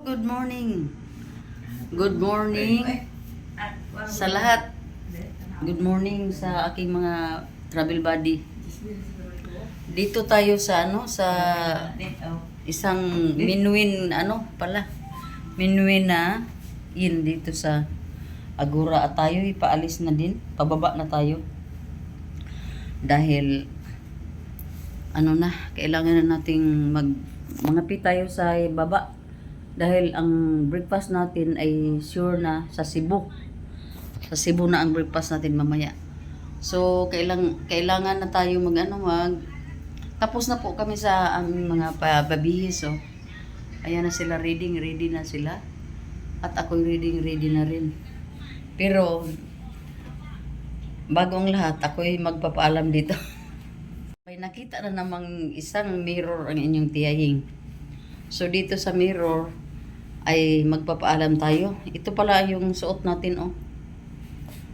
Good morning. Good morning sa lahat. Good morning sa aking mga travel buddy. Dito tayo sa sa isang Minuin Minuin na dito sa Agora at tayo ipaalis na din. Pababa na tayo. Dahil kailangan na nating mangapi tayo sa baba. Dahil ang breakfast natin ay sure na sa Cebu. Sa Cebu na ang breakfast natin mamaya. So, kailangan na tayo tapos na po kami sa aming mga pabihis. So, ayan na sila, ready na sila. At ako'y ready na rin. Pero, bago ang lahat, ako'y magpapaalam dito. May nakita na namang isang mirror ang inyong tiyahing. So, dito sa mirror, ay magpapaalam tayo. Ito pala yung suot natin,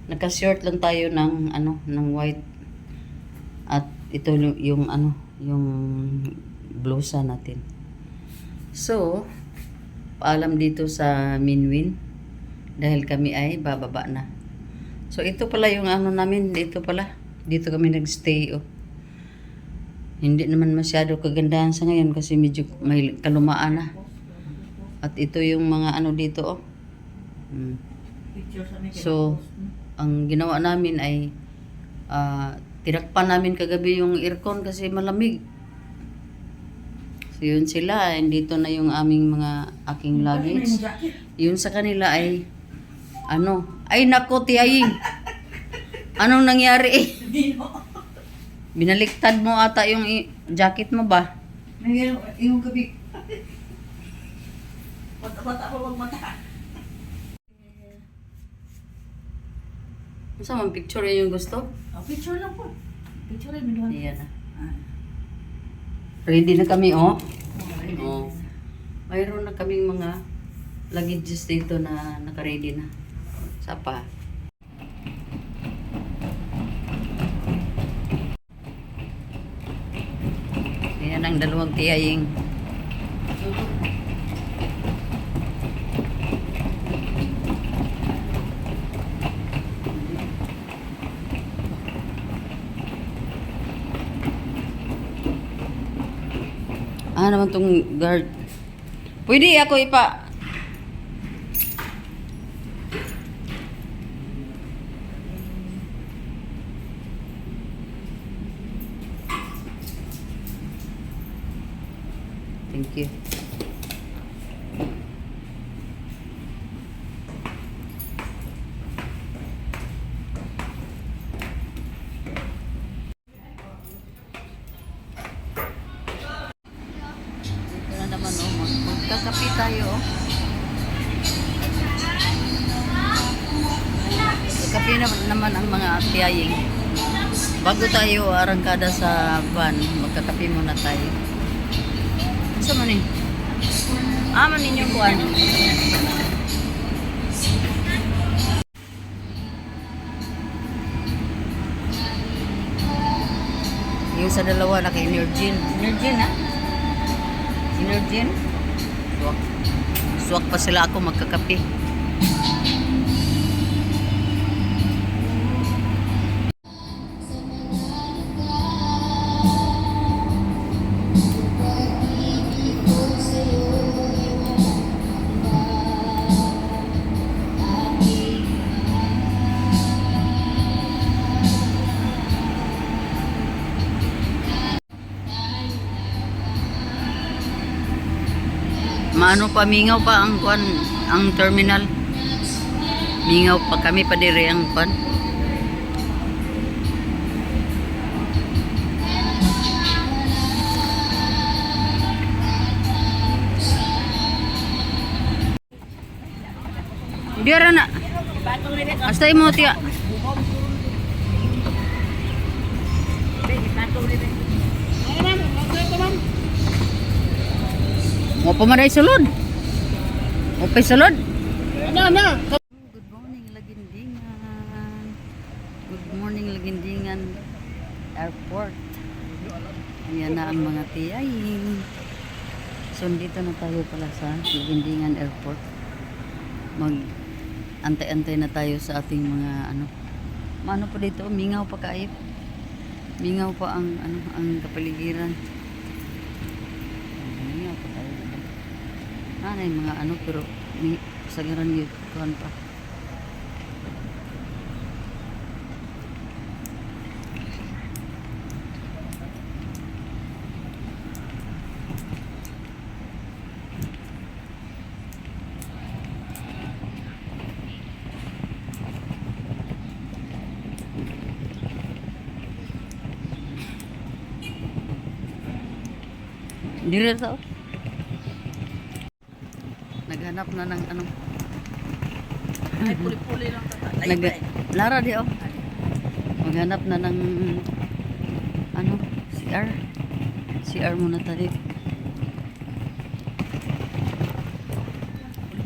Naka-short lang tayo ng white. At ito yung blusa natin. So, paalam dito sa Minuin dahil kami ay bababa na. So, ito pala yung namin, dito kami nagstay, Hindi naman masyado kagandahan sa ngayon kasi medyo may kalumaan na. At ito yung mga dito, So, ang ginawa namin ay tinakpan namin kagabi yung aircon kasi malamig. So, yun sila. Dito na yung aking luggage. Yun sa kanila ay ay nako, tiyahing. Anong nangyari Binaliktad mo ata yung jacket mo ba? Yung gabi. Mata pa magmata. Masa mang picture yan yung gusto? Picture lang po. Picture lang minuhan. Iyan na. Ready na kami, Mayroon na kaming mga luggages dito na naka-ready na. Sapa. Ayan ang dalawang tiyahing. Naman tong guard. Pwede ako Thank you. Magkakapi tayo. Magkapi naman ang mga tiyahing. Bago tayo arangkada sa van, magkakapi muna tayo. Saan man man ninyong kuwan. Yung sa dalawa naka-Energin. Energin? Suwak pa sila ako magkakape. Mingaw pa ang terminal. Mingaw pa kami pa dire ang kwan. Diara na. Hasta imo tiya. Mo pamaray sulod. Opay sulod. Good morning Lagindingan. Good morning Lagindingan Airport. Ayan na ang mga tiyahing. So, dito Dito na tayo pala sa Lubindingan Airport. Antay-antay na tayo sa ating mga ano pa dito, mingaw pa kayo. Mingaw pa ang kapaligiran. Mingaw pa tayo. Nanay mga pero sagaran yun kuhan pa. Dire tao. Naghanap na ng Ay, puli-puli lang tata. Lara di oh. Maghanap na ng CR. CR muna tayo.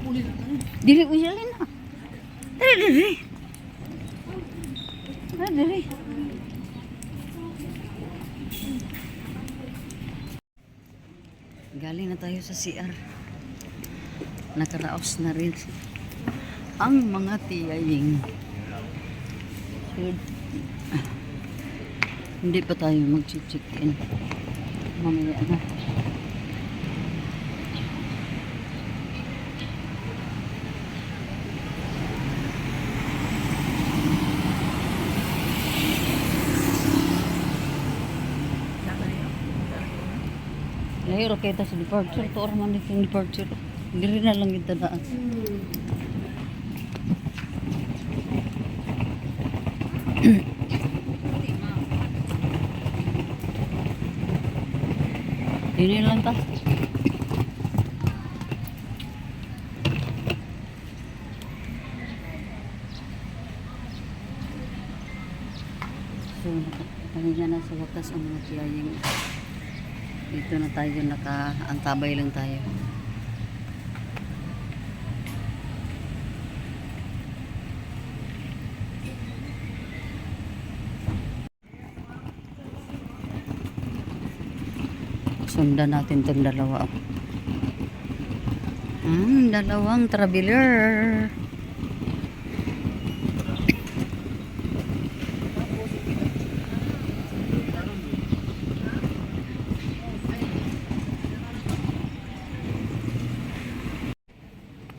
Puli-puli lang tayo. Dili ko siya na. Dili. Dili. Galing na tayo sa CR. Nakaraos na rin ang mga tiyaying. Hindi pa tayo mag-check-in. Mamaya na. Lahiro kita sa departure. Ito orang man yung departure. Diri na lang yung tadaan. Dini lang ta. So, kanina na sa wakas ang mga tiyaying. Dito na tayo, nakaantabay lang tayo. Sundan natin itong dalawa. Dalawang traveler.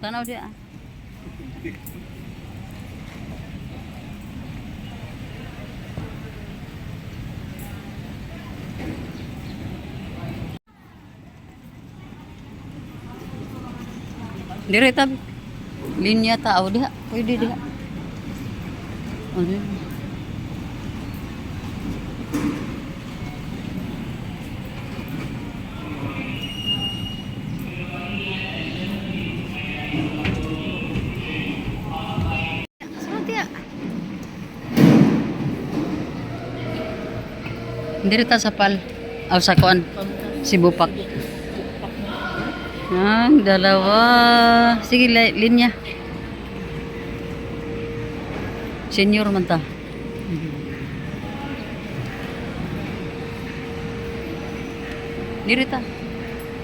Tanaw dia. Direta linya tao dia, pwede dia. Direta sa pal. Aw sa kuan. Sibupak. Dalawa. Sige, linya. Senior man ta. Direta.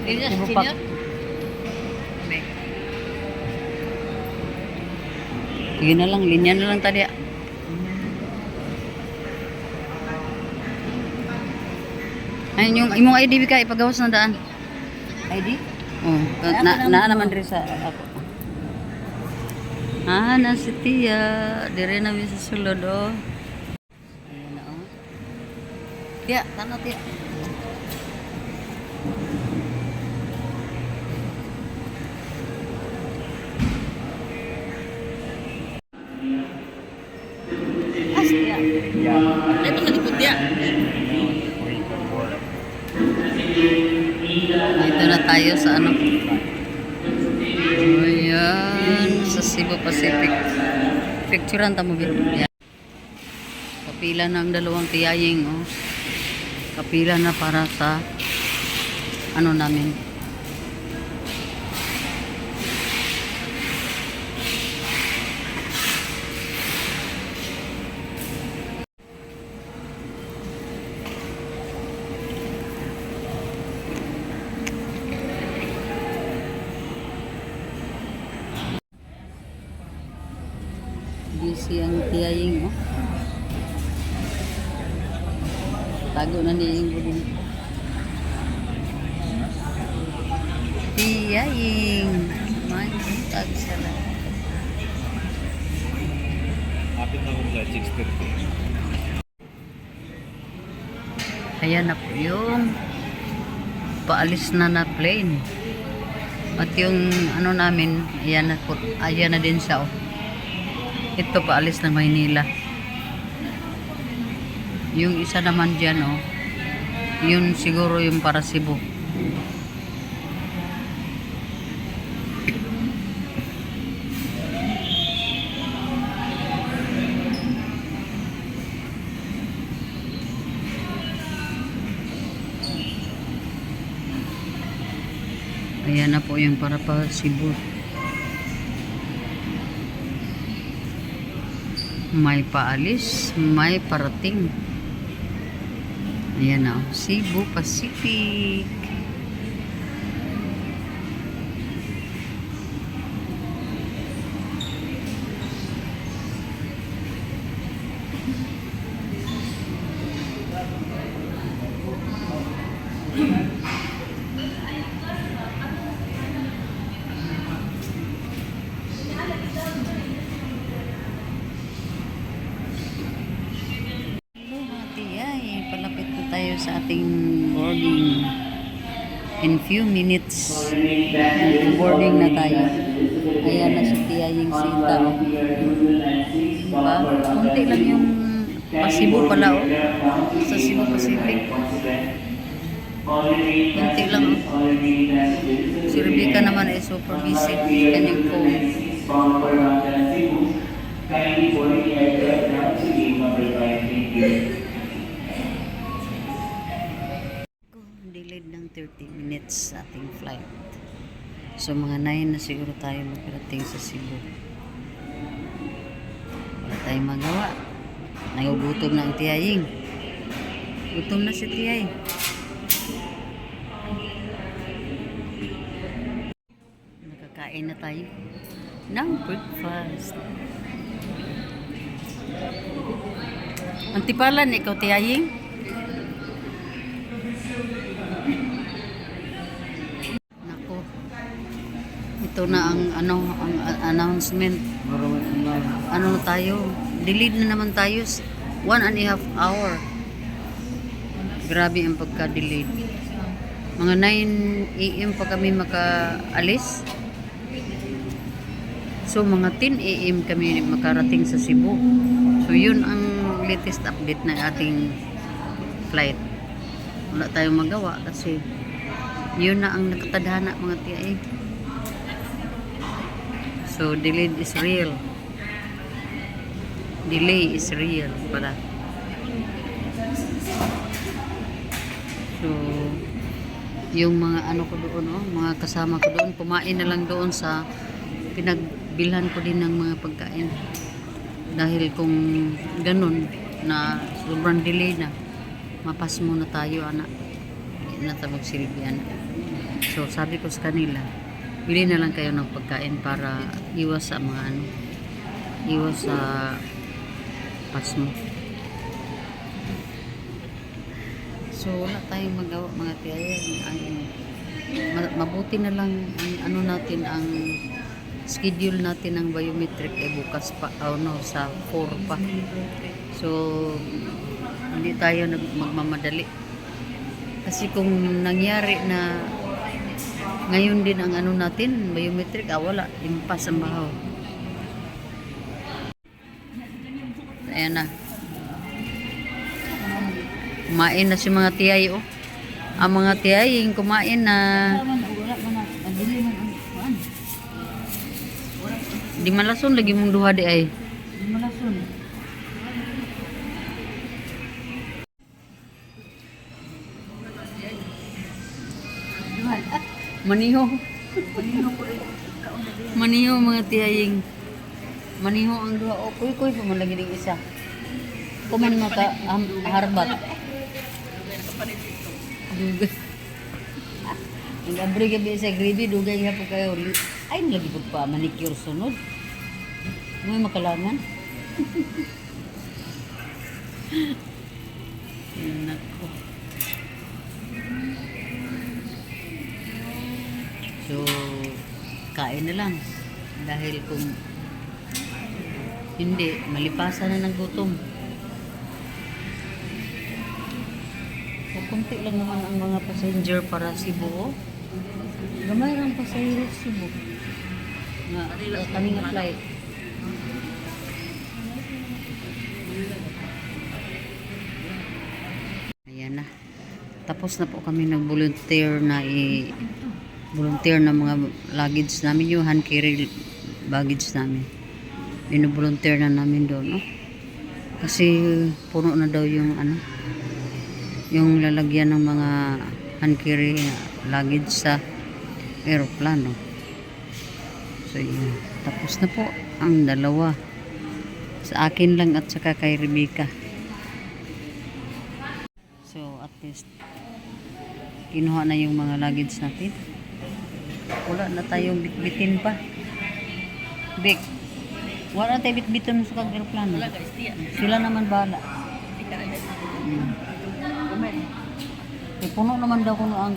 Linya, Sibupak. senior? Sige na lang, linya na lang tadi. Ayun yung imong ID ka ipagawas na daan. ID? Oh, na naman diri sa ako. Na si Tia, dire na mi sa sulod oh. Ayan na oh. Tia, tanaw Tia. Tia. Ay, baka likod niya. Dito na tayo sa Ayan, sa Cebu Pacific. Picturean tamo biro. Kapila na ang dalawang tiyaying oh. Kapila na para sa namin. Siyang tiyaying, oh. Tago na niya yung buding. Tiyaying. May tag sa lahat. Kapit na kung 6:30. Ayan na po yung paalis na plane. At yung ano namin, ayan na din siya. Oh. Ito paalis na Maynila. Yung isa naman dyan, oh, yun siguro yung para Cebu. Ayan na po yung para pa Cebu. May paalis, may parating. Ayan na, Cebu Pacific. Palapit na tayo sa ating boarding. In few minutes, boarding na tayo. Ayan na si Tiyaying Sita. Oh. Diba? Kunti lang yung Cebu pala. Oh. Sa Cebu Pacific. Kunti lang. Oh. Si Rebecca naman ay super busy. Kanyang phone. Delayed ng 30 minutes sa ating flight. So mga 9 na siguro tayo magkarating sa Cebu. Wala tayong magawa. Nagugutom na ang Tiyaying. Gutom na si Tiyay. Nakakain na tayo ng breakfast. Antipalan, ikaw Tiyaying? Nako. Ito na ang announcement. Ano na tayo? Delayed na naman tayo. 1.5 hour. Grabe ang pagka-delayed. Mga 9 AM pa kami makaalis. So mga 10 AM kami makarating sa Cebu. So yun ang latest update ng ating flight. Wala tayong magawa kasi yun na ang nakatadhana mga tiyay. So delayed is real. Delay is real pala. So yung mga ano ko doon, oh, mga kasama ko doon, kumain na lang doon sa pinagbilhan ko din ng mga pagkain. Dahil kung ganun na sobrang delay na, mapas muna tayo anak. Hindi na tayo magsilbi anak. So sabi ko sa kanila, bili na lang kayo ng pagkain para iwas sa mga ano, iwas sa pasmo. So wala tayong magawa mga tiyaya. Mabuti na lang ang ano natin, ang schedule natin ng biometric ay bukas pa, sa 4 pa. So hindi tayo magmamadali. Kasi kung nangyari na ngayon din ang ano natin, biometric, wala, impas ang bahaw. Ayan na. Kumain na si mga tiyay, oh. Ang mga tiyay, yung kumain na. Di malason lagi mong duha di ay. Di malason. Maniho. Maniho mga tiyaying. Maniho ang duha. O, kuy-kuy pa man lagi ng isa. Kuman maka harbat. Dugay. Ang abri gabi sa gravy, dugay nga po kayo. Ay, lagi po pa manicure sunod. May makalangan. Nako. So, kain na lang. Dahil kung hindi, malipasan na ng gutom. So, kunti lang naman ang mga passenger para Cebu. Oh. Gamay lang pasahero sa Cebu. Nga, kami nga flight. Ayan na. Tapos na po kami nag-volunteer volunteer na mga luggage namin, yung hand carry baggage namin. Bino-volunteer na namin doon, no? Kasi puno na daw yung yung lalagyan ng mga hand carry luggage sa aeroplano. So yun. Tapos na po ang dalawa. Sa akin lang at saka kay Rebecca. So at least kinuha na yung mga luggage natin. Wala na tayong bitbitin pa. Bik. Wala na tayong bitbitin sa aeroplano. Wala guys, tiyan. Sila naman bahala. Hindi ka na guys. Hmm. Eh, puno naman daw kung ang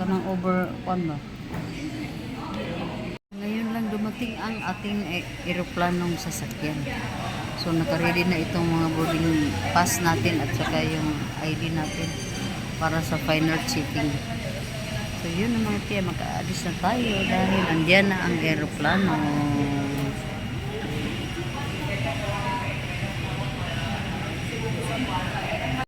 kanang over ba? Ngayon lang dumating ang ating eroplanong sasakyan. So naka-ready na itong mga boarding pass natin at saka yung ID natin para sa final checking. So yun ang mga tiya, maka-alis na tayo dahil andyan na ang eroplano.